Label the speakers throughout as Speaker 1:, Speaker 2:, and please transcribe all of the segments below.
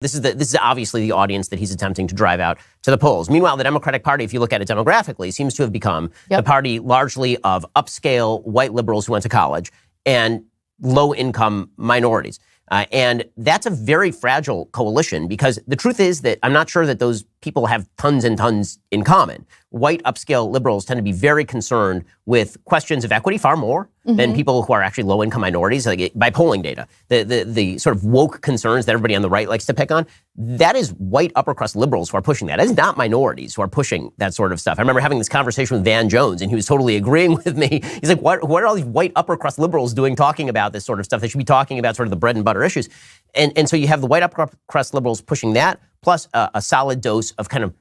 Speaker 1: This is obviously the audience that he's attempting to drive out to the polls. Meanwhile, the Democratic Party, if you look at it demographically, seems to have become the party largely of upscale white liberals who went to college and low-income minorities. And that's a very fragile coalition because the truth is that I'm not sure that those people have tons and tons in common. White upscale liberals tend to be very concerned with questions of equity far more than people who are actually low-income minorities, like by polling data. The sort of woke concerns that everybody on the right likes to pick on, that is white upper-crust liberals who are pushing that. That is not minorities who are pushing that sort of stuff. I remember having this conversation with Van Jones, and he was totally agreeing with me. He's like, what are all these white upper-crust liberals doing talking about this sort of stuff? They should be talking about sort of the bread and butter issues. And so you have the white upper-crust liberals pushing that, plus a solid dose of kind of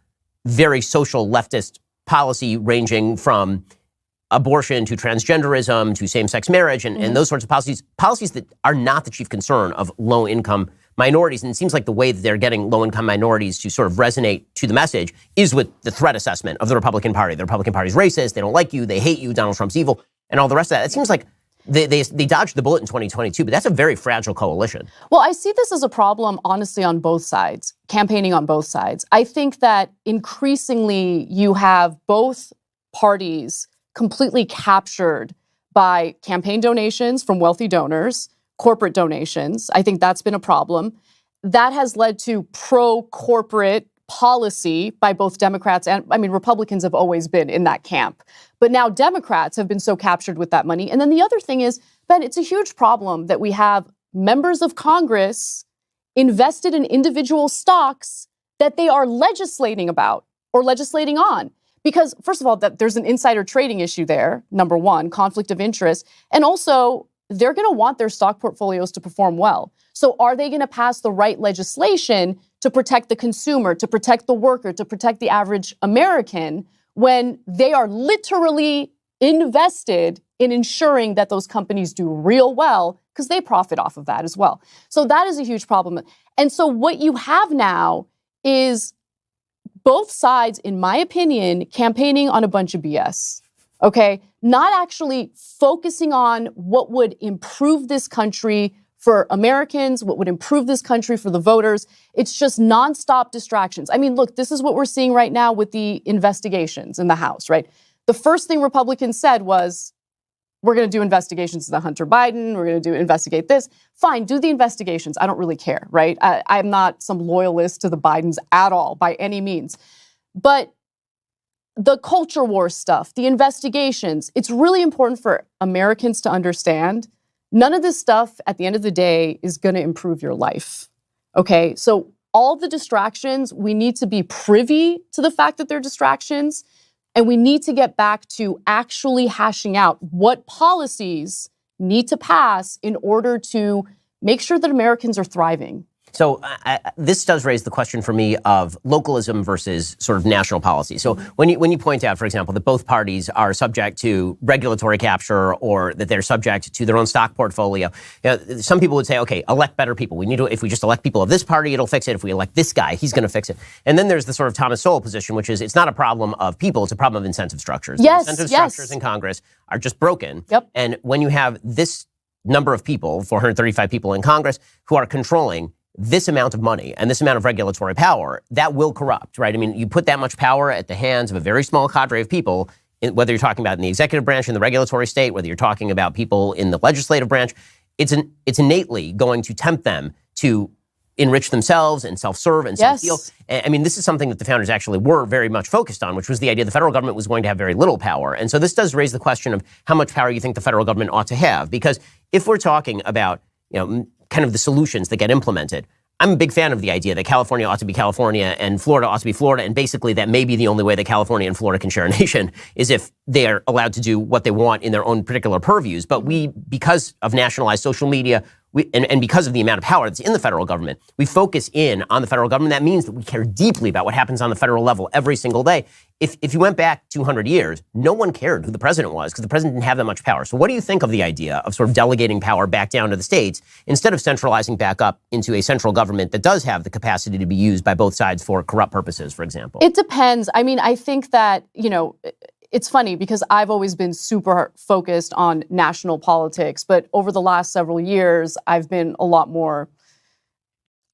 Speaker 1: very social leftist policy ranging from abortion to transgenderism to same-sex marriage and those sorts of policies that are not the chief concern of low-income minorities. And it seems like the way that they're getting low-income minorities to sort of resonate to the message is with the threat assessment of the Republican Party. The Republican Party is racist, they don't like you, they hate you, Donald Trump's evil, and all the rest of that. It seems like they dodged the bullet in 2022, but that's a very fragile coalition.
Speaker 2: Well, I see this as a problem, honestly, on both sides, campaigning on both sides. I think that increasingly you have both parties completely captured by campaign donations from wealthy donors, corporate donations. I think that's been a problem. That has led to pro-corporate policy by both Democrats and, Republicans have always been in that camp. But now Democrats have been so captured with that money. And then the other thing is, Ben, it's a huge problem that we have members of Congress invested in individual stocks that they are legislating about or legislating on. Because, first of all, there's an insider trading issue there, number one, conflict of interest. And also, they're going to want their stock portfolios to perform well. So are they going to pass the right legislation to protect the consumer, to protect the worker, to protect the average American when they are literally invested in ensuring that those companies do real well because they profit off of that as well? So that is a huge problem. And so what you have now is both sides, in my opinion, campaigning on a bunch of BS. Okay, not actually focusing on what would improve this country for Americans, what would improve this country for the voters. It's just nonstop distractions. I mean, look, this is what we're seeing right now with the investigations in the House, right? The first thing Republicans said was, we're going to do investigations into Hunter Biden. We're going to investigate this. Fine, do the investigations. I don't really care, right? I'm not some loyalist to the Bidens at all by any means. But the culture war stuff, the investigations, it's really important for Americans to understand none of this stuff at the end of the day is going to improve your life. Okay, so all the distractions, we need to be privy to the fact that they're distractions, and we need to get back to actually hashing out what policies need to pass in order to make sure that Americans are thriving.
Speaker 1: So this does raise the question for me of localism versus sort of national policy. So when you point out, for example, that both parties are subject to regulatory capture or that they're subject to their own stock portfolio, some people would say, okay, elect better people. If we just elect people of this party, it'll fix it. If we elect this guy, he's going to fix it. And then there's the sort of Thomas Sowell position, which is it's not a problem of people, it's a problem of incentive structures.
Speaker 2: Yes,
Speaker 1: the incentive structures in Congress are just broken.
Speaker 2: Yep.
Speaker 1: And when you have this number of people, 435 people in Congress, who are controlling this amount of money and this amount of regulatory power, that will corrupt, right? I mean, you put that much power at the hands of a very small cadre of people, whether you're talking about in the executive branch, in the regulatory state, whether you're talking about people in the legislative branch, it's innately going to tempt them to enrich themselves and self-serve and self-heal. I mean, this is something that the founders actually were very much focused on, which was the idea the federal government was going to have very little power. And so this does raise the question of how much power you think the federal government ought to have. Because if we're talking about, kind of the solutions that get implemented, I'm a big fan of the idea that California ought to be California and Florida ought to be Florida, and basically that may be the only way that California and Florida can share a nation is if they are allowed to do what they want in their own particular purviews. But we, because of nationalized social media, and because of the amount of power that's in the federal government, we focus in on the federal government. That means that we care deeply about what happens on the federal level every single day. If you went back 200 years, no one cared who the president was because the president didn't have that much power. So what do you think of the idea of sort of delegating power back down to the states instead of centralizing back up into a central government that does have the capacity to be used by both sides for corrupt purposes, for example?
Speaker 2: It depends. I mean, I think that, it's funny because I've always been super focused on national politics, but over the last several years, I've been a lot more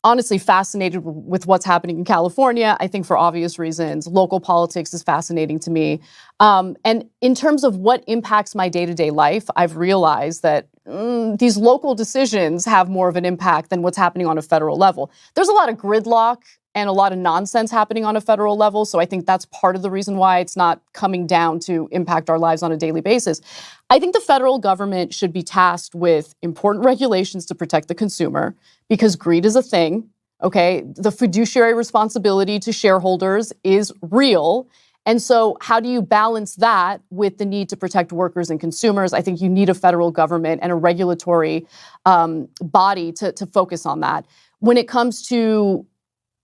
Speaker 2: honestly fascinated with what's happening in California. I think for obvious reasons, local politics is fascinating to me. And in terms of what impacts my day-to-day life, I've realized that these local decisions have more of an impact than what's happening on a federal level. There's a lot of gridlock and a lot of nonsense happening on a federal level. So I think that's part of the reason why it's not coming down to impact our lives on a daily basis. I think the federal government should be tasked with important regulations to protect the consumer, because greed is a thing, okay? The fiduciary responsibility to shareholders is real. And so how do you balance that with the need to protect workers and consumers? I think you need a federal government and a regulatory body to focus on that. When it comes to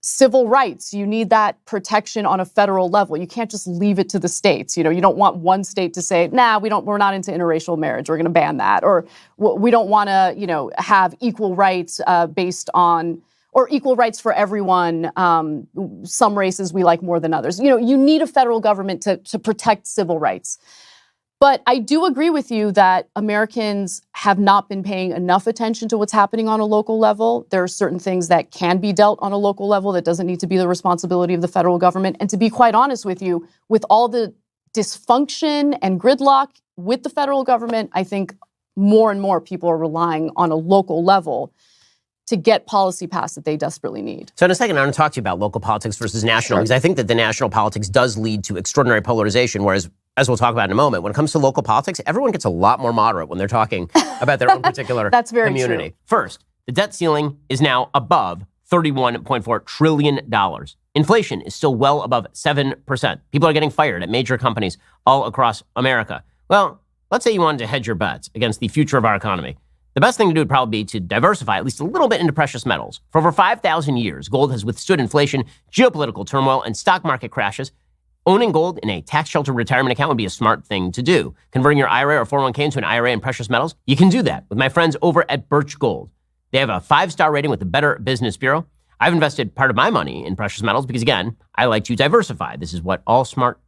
Speaker 2: civil rights, you need that protection on a federal level. You can't just leave it to the states. You don't want one state to say, we're not into interracial marriage. We're going to ban that. Or we don't want to, have equal rights based on, or equal rights for everyone. Some races we like more than others. You need a federal government to protect civil rights. But I do agree with you that Americans have not been paying enough attention to what's happening on a local level. There are certain things that can be dealt on a local level that doesn't need to be the responsibility of the federal government. And to be quite honest with you, with all the dysfunction and gridlock with the federal government, I think more and more people are relying on a local level to get policy passed that they desperately need.
Speaker 1: So in a second, I want to talk to you about local politics versus national, because I think that the national politics does lead to extraordinary polarization, whereas, as we'll talk about in a moment, when it comes to local politics, everyone gets a lot more moderate when they're talking about their own particular
Speaker 2: That's very
Speaker 1: community.
Speaker 2: True.
Speaker 1: First, the debt ceiling is now above $31.4 trillion. Inflation is still well above 7%. People are getting fired at major companies all across America. Well, let's say you wanted to hedge your bets against the future of our economy. The best thing to do would probably be to diversify at least a little bit into precious metals. For over 5,000 years, gold has withstood inflation, geopolitical turmoil, and stock market crashes. Owning gold in a tax-sheltered retirement account would be a smart thing to do. Converting your IRA or 401k into an IRA in precious metals, you can do that with my friends over at Birch Gold. They have a 5-star rating with the Better Business Bureau. I've invested part of my money in precious metals because, again, I like to diversify. This is what all smart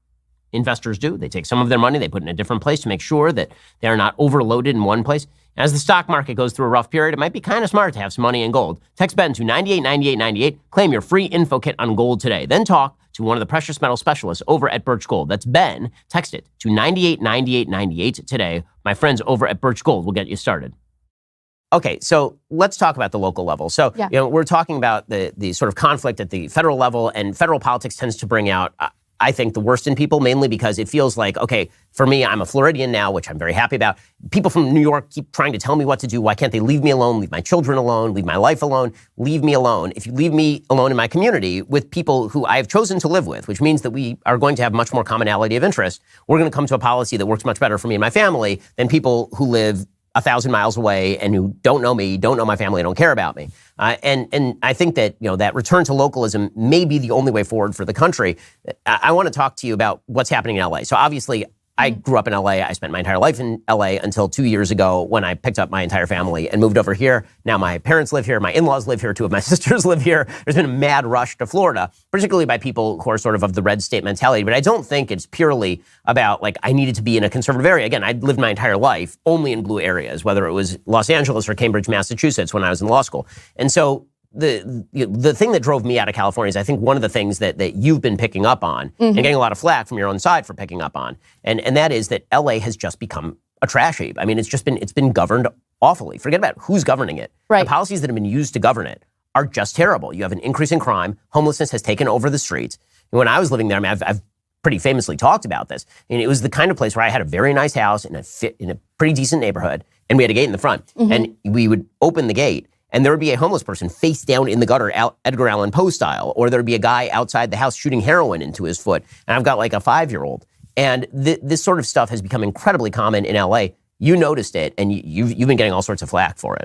Speaker 1: investors do. They take some of their money, they put it in a different place to make sure that they are not overloaded in one place. As the stock market goes through a rough period, it might be kind of smart to have some money in gold. Text Ben to 989898. Claim your free info kit on gold today. Then talk to one of the precious metal specialists over at Birch Gold. That's Ben. Text it to 989898 today. My friends over at Birch Gold will get you started. Okay, so let's talk about the local level. So, we're talking about the sort of conflict at the federal level, and federal politics tends to bring out, I think, the worst in people, mainly because it feels like, okay, for me, I'm a Floridian now, which I'm very happy about. People from New York keep trying to tell me what to do. Why can't they leave me alone, leave my children alone, leave my life alone, leave me alone? If you leave me alone in my community with people who I have chosen to live with, which means that we are going to have much more commonality of interest, we're going to come to a policy that works much better for me and my family than people who live 1,000 miles away and who don't know me, don't know my family, don't care about me. And I think that, that return to localism may be the only way forward for the country. I want to talk to you about what's happening in LA. So obviously, I grew up in LA. I spent my entire life in LA until 2 years ago when I picked up my entire family and moved over here. Now my parents live here. My in-laws live here. 2 of my sisters live here. There's been a mad rush to Florida, particularly by people who are sort of the red state mentality. But I don't think it's purely about I needed to be in a conservative area. Again, I'd lived my entire life only in blue areas, whether it was Los Angeles or Cambridge, Massachusetts when I was in law school. And so the thing that drove me out of California is I think one of the things that you've been picking up on and getting a lot of flack from your own side for picking up on, and that is that LA has just become a trash heap. I mean, it's been governed awfully. Forget about who's governing it. Right. The policies that have been used to govern it are just terrible. You have an increase in crime. Homelessness has taken over the streets. And when I was living there, I've pretty famously talked about this. And it was the kind of place where I had a very nice house in a pretty decent neighborhood, and we had a gate in the front. And we would open the gate, and there would be a homeless person face down in the gutter, Edgar Allan Poe style, or there would be a guy outside the house shooting heroin into his foot. And I've got a 5-year-old. And this sort of stuff has become incredibly common in LA. You noticed it, and you've been getting all sorts of flack for it.